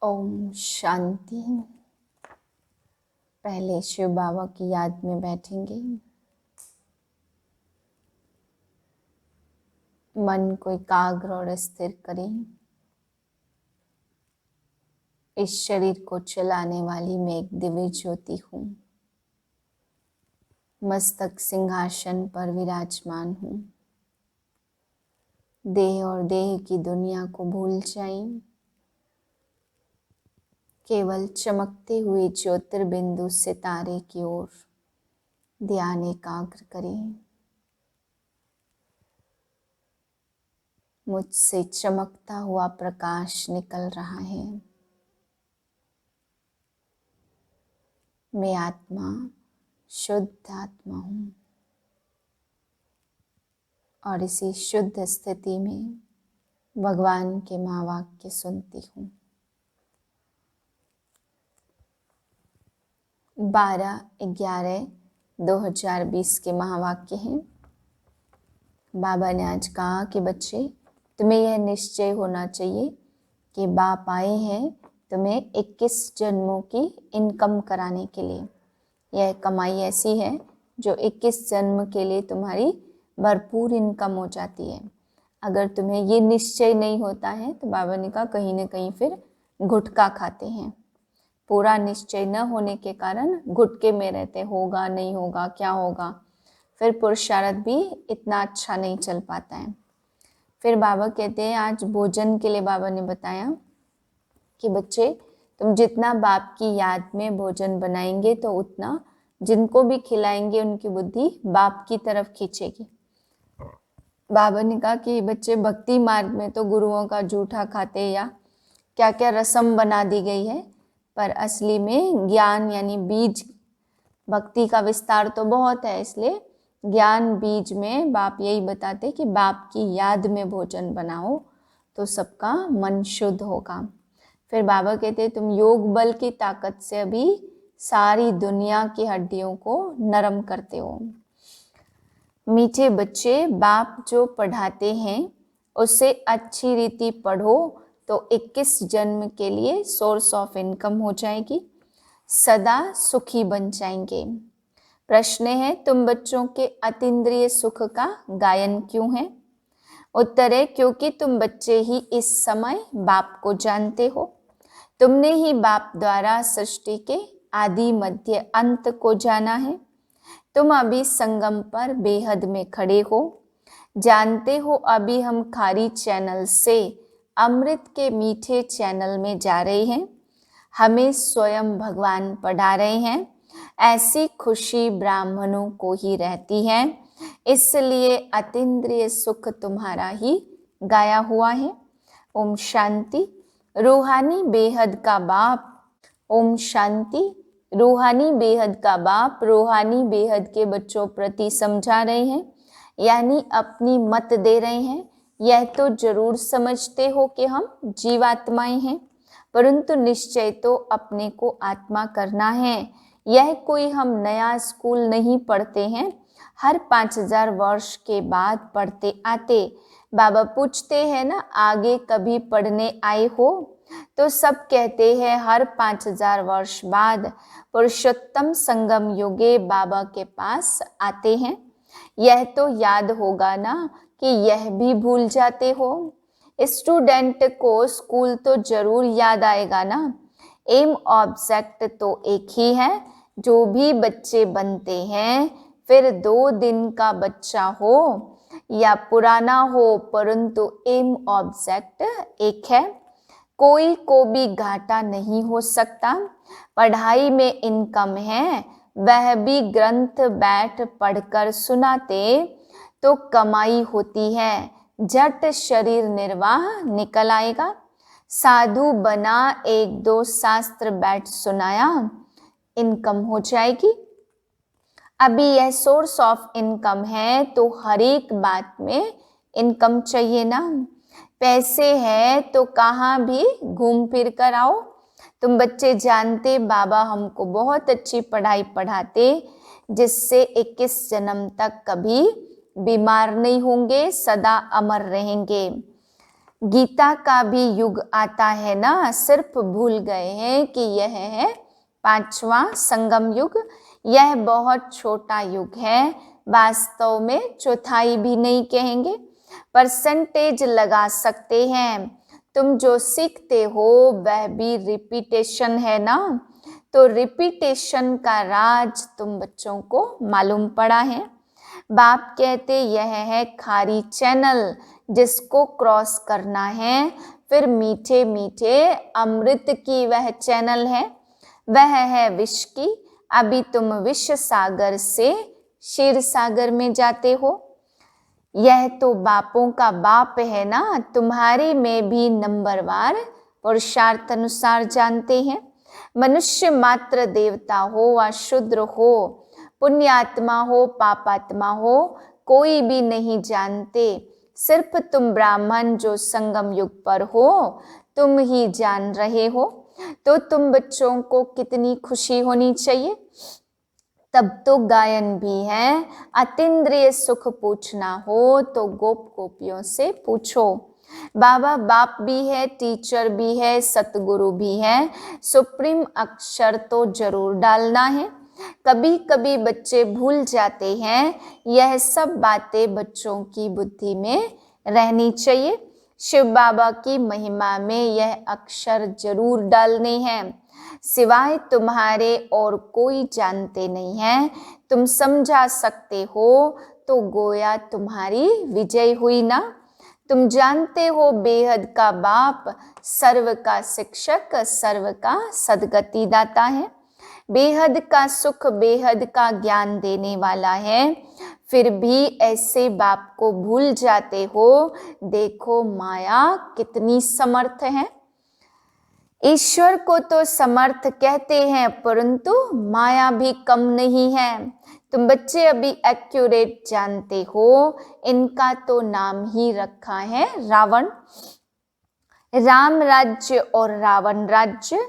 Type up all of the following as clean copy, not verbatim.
ओम शांति। पहले शिव बाबा की याद में बैठेंगे। मन को एकाग्र और स्थिर करें। इस शरीर को चलाने वाली मैं एक दिव्य ज्योति हूँ। मस्तक सिंहासन पर विराजमान हूँ। देह और देह की दुनिया को भूल जाएं। केवल चमकते हुए ज्योतिर्बिंदु सितारे की ओर ध्यान एकाग्र करें। मुझसे चमकता हुआ प्रकाश निकल रहा है। मैं आत्मा, शुद्ध आत्मा हूँ और इसी शुद्ध स्थिति में भगवान के महावाक्य सुनती हूँ। 12/11/2020 के महावाक्य हैं। बाबा ने आज कहा कि बच्चे, तुम्हें यह निश्चय होना चाहिए कि बाप आए हैं तुम्हें 21 जन्मों की इनकम कराने के लिए। यह कमाई ऐसी है जो 21 जन्म के लिए तुम्हारी भरपूर इनकम हो जाती है। अगर तुम्हें ये निश्चय नहीं होता है तो बाबा ने कहा कहीं ना कहीं फिर गुटखा खाते हैं। पूरा निश्चय न होने के कारण गुटके में रहते, होगा नहीं होगा, क्या होगा, फिर पुरुषार्थ भी इतना अच्छा नहीं चल पाता है। फिर बाबा कहते हैं, आज भोजन के लिए बाबा ने बताया कि बच्चे, तुम जितना बाप की याद में भोजन बनाएंगे तो उतना जिनको भी खिलाएंगे उनकी बुद्धि बाप की तरफ खींचेगी। बाबा ने कहा कि बच्चे, भक्ति मार्ग में तो गुरुओं का जूठा खाते या क्या क्या रस्म बना दी गई है, पर असली में ज्ञान यानी बीज, भक्ति का विस्तार तो बहुत है, इसलिए ज्ञान बीज में बाप यही बताते कि बाप की याद में भोजन बनाओ तो सबका मन शुद्ध होगा। फिर बाबा कहते तुम योग बल की ताकत से अभी सारी दुनिया की हड्डियों को नरम करते हो। मीठे बच्चे, बाप जो पढ़ाते हैं उससे अच्छी रीति पढ़ो तो 21 जन्म के लिए सोर्स ऑफ इनकम हो जाएगी, सदा सुखी बन जाएंगे। प्रश्न है, तुम बच्चों के अतीन्द्रिय सुख का गायन क्यों है? उत्तर है, क्योंकि तुम बच्चे ही इस समय बाप को जानते हो। तुमने ही बाप द्वारा सृष्टि के आदि मध्य अंत को जाना है। तुम अभी संगम पर बेहद में खड़े हो। जानते हो अभी हम खारी चैनल से अमृत के मीठे चैनल में जा रहे हैं। हमें स्वयं भगवान पढ़ा रहे हैं। ऐसी खुशी ब्राह्मणों को ही रहती है, इसलिए अतीन्द्रिय सुख तुम्हारा ही गाया हुआ है। ओम शांति। रूहानी बेहद का बाप, ओम शांति। रूहानी बेहद का बाप रूहानी बेहद के बच्चों प्रति समझा रहे हैं, यानी अपनी मत दे रहे हैं। यह तो जरूर समझते हो कि हम जीवात्माएं हैं, परंतु निश्चय तो अपने को आत्मा करना है। यह कोई हम नया स्कूल नहीं पढ़ते हैं, हर 5000 वर्ष के बाद पढ़ते आते। बाबा पूछते हैं ना, आगे कभी पढ़ने आए हो? तो सब कहते हैं हर 5000 वर्ष बाद पुरुषोत्तम संगम युगे बाबा के पास आते हैं। यह तो याद होगा ना कि यह भी भूल जाते हो। स्टूडेंट को स्कूल तो जरूर याद आएगा ना। एम ऑब्जेक्ट तो एक ही है। जो भी बच्चे बनते हैं, फिर 2 दिन का बच्चा हो या पुराना हो, परंतु एम ऑब्जेक्ट एक है। कोई को भी घाटा नहीं हो सकता। पढ़ाई में इनकम है, वह भी ग्रंथ बैठ पढ़कर सुनाते तो कमाई होती है। झट शरीर निर्वाह निकल आएगा। साधु बना, 1-2 शास्त्र बैठ सुनाया, इनकम हो जाएगी। अभी यह सोर्स ऑफ इनकम है तो हर एक बात में इनकम चाहिए ना। पैसे हैं तो कहाँ भी घूम फिर कर आओ। तुम बच्चे जानते, बाबा हमको बहुत अच्छी पढ़ाई पढ़ाते जिससे 21 जन्म तक कभी बीमार नहीं होंगे, सदा अमर रहेंगे। गीता का भी युग आता है ना, सिर्फ भूल गए हैं कि यह है 5वां संगम युग। यह बहुत छोटा युग है, वास्तव में चौथाई भी नहीं कहेंगे, परसेंटेज लगा सकते हैं। तुम जो सीखते हो वह भी रिपीटेशन है ना, तो रिपीटेशन का राज तुम बच्चों को मालूम पड़ा है। बाप कहते यह है खारी चैनल जिसको क्रॉस करना है, फिर मीठे मीठे अमृत की वह चैनल है, वह है विष की। अभी तुम विष सागर से क्षीर सागर में जाते हो। यह तो बापों का बाप है ना, तुम्हारे में भी नंबरवार पुरुषार्थ अनुसार जानते हैं। मनुष्य मात्र देवता हो व शूद्र हो, पुण्यात्मा हो पापात्मा हो, कोई भी नहीं जानते। सिर्फ तुम ब्राह्मण जो संगम युग पर हो तुम ही जान रहे हो। तो तुम बच्चों को कितनी खुशी होनी चाहिए। तब तो गायन भी है। अतीन्द्रिय सुख पूछना हो तो गोप गोपियों से पूछो। बाबा बाप भी है, टीचर भी है, सतगुरु भी है, सुप्रीम अक्षर तो जरूर डालना है। कभी कभी बच्चे भूल जाते हैं, यह सब बातें बच्चों की बुद्धि में रहनी चाहिए। शिव बाबा की महिमा में यह अक्षर जरूर डालने हैं, सिवाय तुम्हारे और कोई जानते नहीं है। तुम समझा सकते हो तो गोया तुम्हारी विजय हुई ना। तुम जानते हो बेहद का बाप सर्व का शिक्षक, सर्व का सदगति दाता है, बेहद का सुख, बेहद का ज्ञान देने वाला है। फिर भी ऐसे बाप को भूल जाते हो। देखो माया कितनी समर्थ है। ईश्वर को तो समर्थ कहते हैं, परंतु माया भी कम नहीं है। तुम बच्चे अभी एक्यूरेट जानते हो, इनका तो नाम ही रखा है रावण। राम राज्य और रावण राज्य,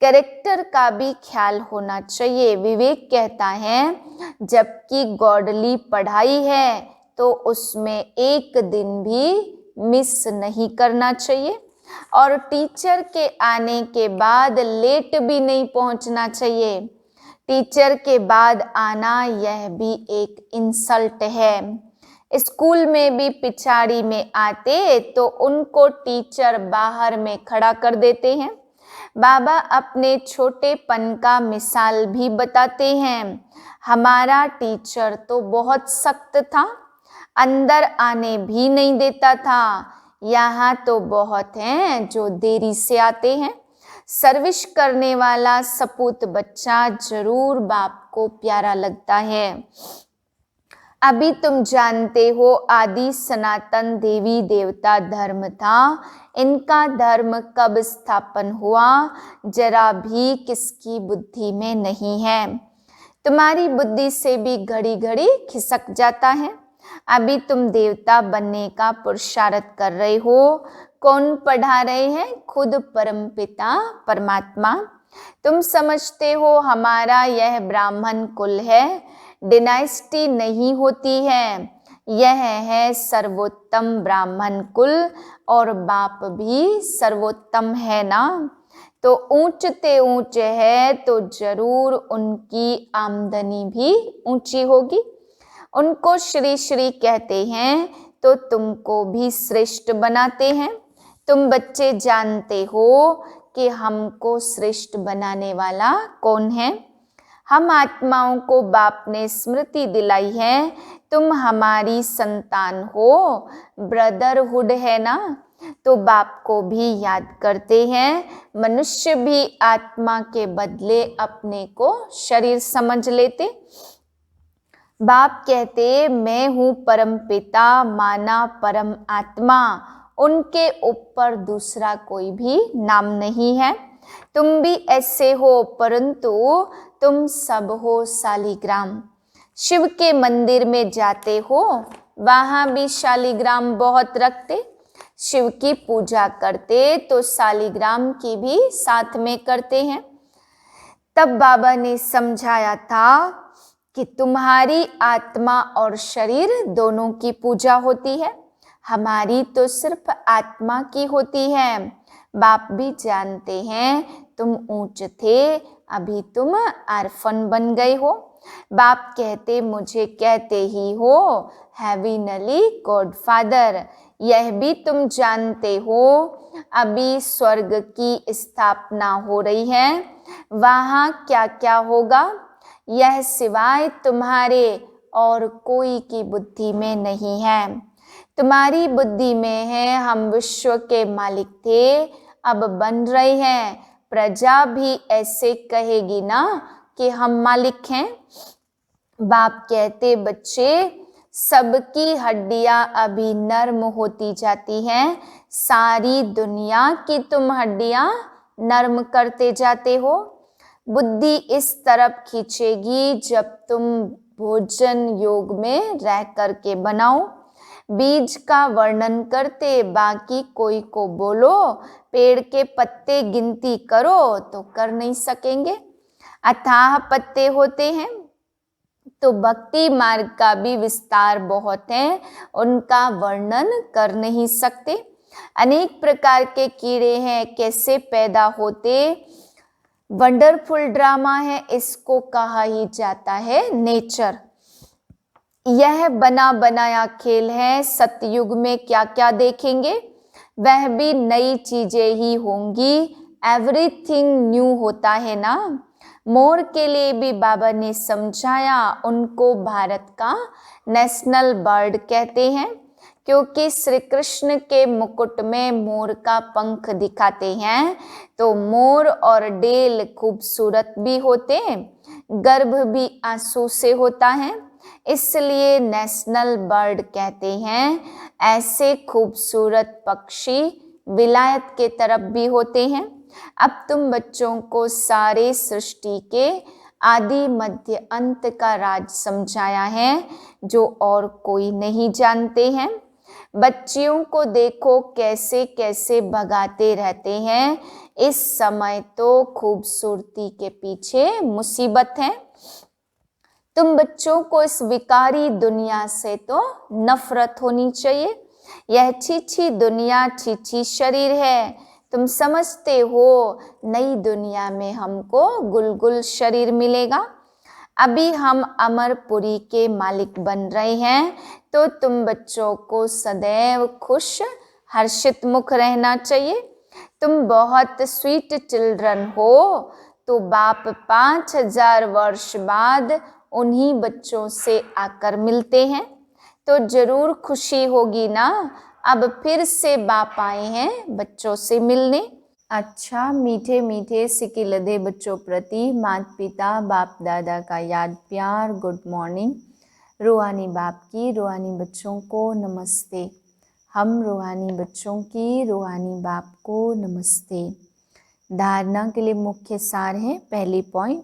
कैरेक्टर का भी ख्याल होना चाहिए। विवेक कहता है जबकि गॉडली पढ़ाई है तो उसमें एक दिन भी मिस नहीं करना चाहिए, और टीचर के आने के बाद लेट भी नहीं पहुंचना चाहिए। टीचर के बाद आना यह भी एक इंसल्ट है। स्कूल में भी पिछाड़ी में आते तो उनको टीचर बाहर में खड़ा कर देते हैं। बाबा अपने छोटेपन का मिसाल भी बताते हैं। हमारा टीचर तो बहुत सख्त था, अंदर आने भी नहीं देता था। यहाँ तो बहुत हैं जो देरी से आते हैं। सर्विस करने वाला सपूत बच्चा जरूर बाप को प्यारा लगता है। अभी तुम जानते हो आदि सनातन देवी देवता धर्म था। इनका धर्म कब स्थापन हुआ जरा भी किसकी बुद्धि में नहीं है। तुम्हारी बुद्धि से भी घड़ी घड़ी खिसक जाता है। अभी तुम देवता बनने का पुरुषार्थ कर रहे हो। कौन पढ़ा रहे हैं? खुद परमपिता परमात्मा। तुम समझते हो हमारा यह ब्राह्मण कुल है, डिनाइस्टी नहीं होती है। यह है सर्वोत्तम ब्राह्मण कुल, और बाप भी सर्वोत्तम है ना। तो ऊंचते ऊंचे है तो जरूर उनकी आमदनी भी ऊंची होगी। उनको श्री श्री कहते हैं तो तुमको भी श्रेष्ठ बनाते हैं। तुम बच्चे जानते हो कि हमको श्रेष्ठ बनाने वाला कौन है। हम आत्माओं को बाप ने स्मृति दिलाई है, तुम हमारी संतान हो, ब्रदरहुड है ना। तो बाप को भी याद करते हैं। मनुष्य भी आत्मा के बदले अपने को शरीर समझ लेते। बाप कहते मैं हूँ परम पिता, माना परम आत्मा, उनके ऊपर दूसरा कोई भी नाम नहीं है। तुम भी ऐसे हो, परंतु तुम सब हो शालिग्राम। शिव के मंदिर में जाते हो, वहां भी शालिग्राम बहुत रखते। शिव की पूजा करते तो शालिग्राम की भी साथ में करते हैं। तब बाबा ने समझाया था कि तुम्हारी आत्मा और शरीर दोनों की पूजा होती है। हमारी तो सिर्फ आत्मा की होती है। बाप भी जानते हैं तुम ऊंच थे, अभी तुम आर्फन बन गए हो। बाप कहते मुझे कहते ही हो हेविनली गॉड फादर, यह भी तुम जानते हो अभी स्वर्ग की स्थापना हो रही है। वहाँ क्या क्या होगा यह सिवाय तुम्हारे और कोई की बुद्धि में नहीं है। तुम्हारी बुद्धि में है हम विश्व के मालिक थे, अब बन रहे हैं। प्रजा भी ऐसे कहेगी ना कि हम मालिक हैं। बाप कहते बच्चे सबकी हड्डियां अभी नर्म होती जाती हैं, सारी दुनिया की तुम हड्डियां नर्म करते जाते हो। बुद्धि इस तरफ खींचेगी जब तुम भोजन योग में रह करके बनाओ। बीज का वर्णन करते बाकी कोई को बोलो, पेड़ के पत्ते गिनती करो तो कर नहीं सकेंगे। अथाह पत्ते होते हैं तो भक्ति मार्ग का भी विस्तार बहुत है, उनका वर्णन कर नहीं सकते। अनेक प्रकार के कीड़े हैं, कैसे पैदा होते, वंडरफुल ड्रामा है, इसको कहा ही जाता है नेचर। यह बना बनाया खेल है। सतयुग में क्या क्या देखेंगे, वह भी नई चीजें ही होंगी। एवरीथिंग न्यू होता है ना। मोर के लिए भी बाबा ने समझाया, उनको भारत का नेशनल बर्ड कहते हैं क्योंकि श्री कृष्ण के मुकुट में मोर का पंख दिखाते हैं। तो मोर और डेल खूबसूरत भी होते हैं, गर्भ भी आंसू से होता है, इसलिए नेशनल बर्ड कहते हैं। ऐसे खूबसूरत पक्षी विलायत के तरफ भी होते हैं। अब तुम बच्चों को सारे सृष्टि के आदि मध्य अंत का राज समझाया है जो और कोई नहीं जानते हैं। बच्चियों को देखो कैसे कैसे भगाते रहते हैं। इस समय तो खूबसूरती के पीछे मुसीबत है। तुम बच्चों को इस विकारी दुनिया से तो नफरत होनी चाहिए। यह छीछी दुनिया, छीछी शरीर है। तुम समझते हो नई दुनिया में हमको गुलगुल शरीर मिलेगा। अभी हम अमरपुरी के मालिक बन रहे हैं, तो तुम बच्चों को सदैव खुश हर्षित मुख रहना चाहिए। तुम बहुत स्वीट चिल्ड्रन हो, तो बाप 5000 वर्ष बाद उन्हीं बच्चों से आकर मिलते हैं, तो जरूर खुशी होगी ना। अब फिर से बाप आए हैं बच्चों से मिलने। अच्छा, मीठे मीठे सिकिलदे बच्चों प्रति माता पिता बाप दादा का याद प्यार, गुड मॉर्निंग। रूहानी बाप की रूहानी बच्चों को नमस्ते। हम रूहानी बच्चों की रूहानी बाप को नमस्ते। धारणा के लिए मुख्य सार है। पहली पॉइंट,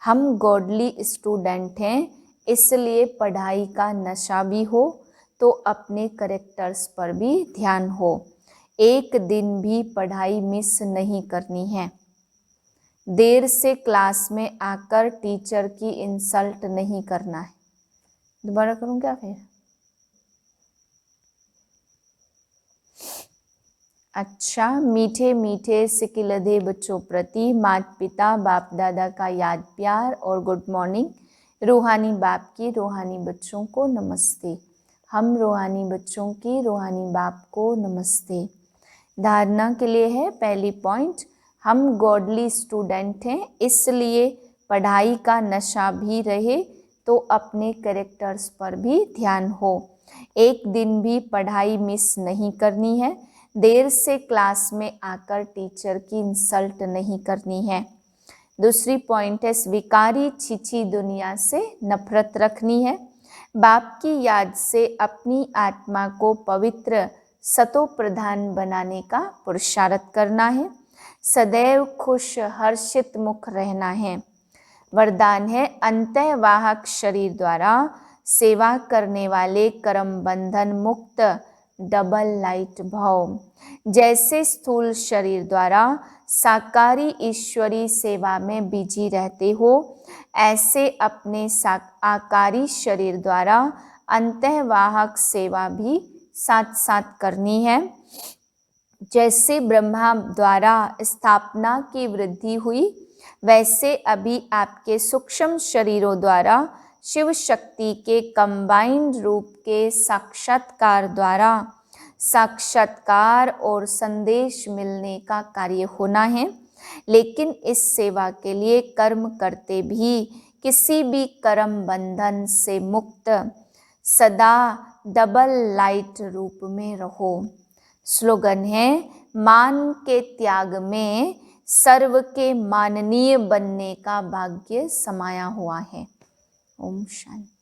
हम गॉडली स्टूडेंट हैं, इसलिए पढ़ाई का नशा भी हो तो अपने करेक्टर्स पर भी ध्यान हो। एक दिन भी पढ़ाई मिस नहीं करनी है। देर से क्लास में आकर टीचर की इंसल्ट नहीं करना है। दोबारा करूं क्या फिर? अच्छा, मीठे मीठे सिकिलधे बच्चों प्रति माता पिता बाप दादा का याद प्यार और गुड मॉर्निंग। रूहानी बाप की रूहानी बच्चों को नमस्ते। हम रूहानी बच्चों की रूहानी बाप को नमस्ते। धारणा के लिए है। पहली पॉइंट, हम गॉडली स्टूडेंट हैं, इसलिए पढ़ाई का नशा भी रहे तो अपने कैरेक्टर्स पर भी ध्यान हो। एक दिन भी पढ़ाई मिस नहीं करनी है। देर से क्लास में आकर टीचर की इंसल्ट नहीं करनी है। दूसरी पॉइंट है, स्वीकारी छीछी दुनिया से नफरत रखनी है। बाप की याद से अपनी आत्मा को पवित्र सतो प्रधान बनाने का पुरुषार्थ करना है। सदैव खुश हर्षित मुख रहना है। वरदान है, अंतःवाहक शरीर द्वारा सेवा करने वाले कर्म बंधन मुक्त डबल लाइट भाव। जैसे स्थूल शरीर द्वारा साकारी ईश्वरी सेवा में बिजी रहते हो, ऐसे अपने आकारी शरीर द्वारा अंतःवाहक सेवा भी साथ साथ करनी है। जैसे ब्रह्मा द्वारा स्थापना की वृद्धि हुई, वैसे अभी आपके सूक्ष्म शरीरों द्वारा शिव शक्ति के कंबाइंड रूप के साक्षात्कार द्वारा साक्षात्कार और संदेश मिलने का कार्य होना है। लेकिन इस सेवा के लिए कर्म करते भी किसी भी कर्म बंधन से मुक्त सदा डबल लाइट रूप में रहो। स्लोगन है, मान के त्याग में सर्व के माननीय बनने का भाग्य समाया हुआ है। ओम शांति।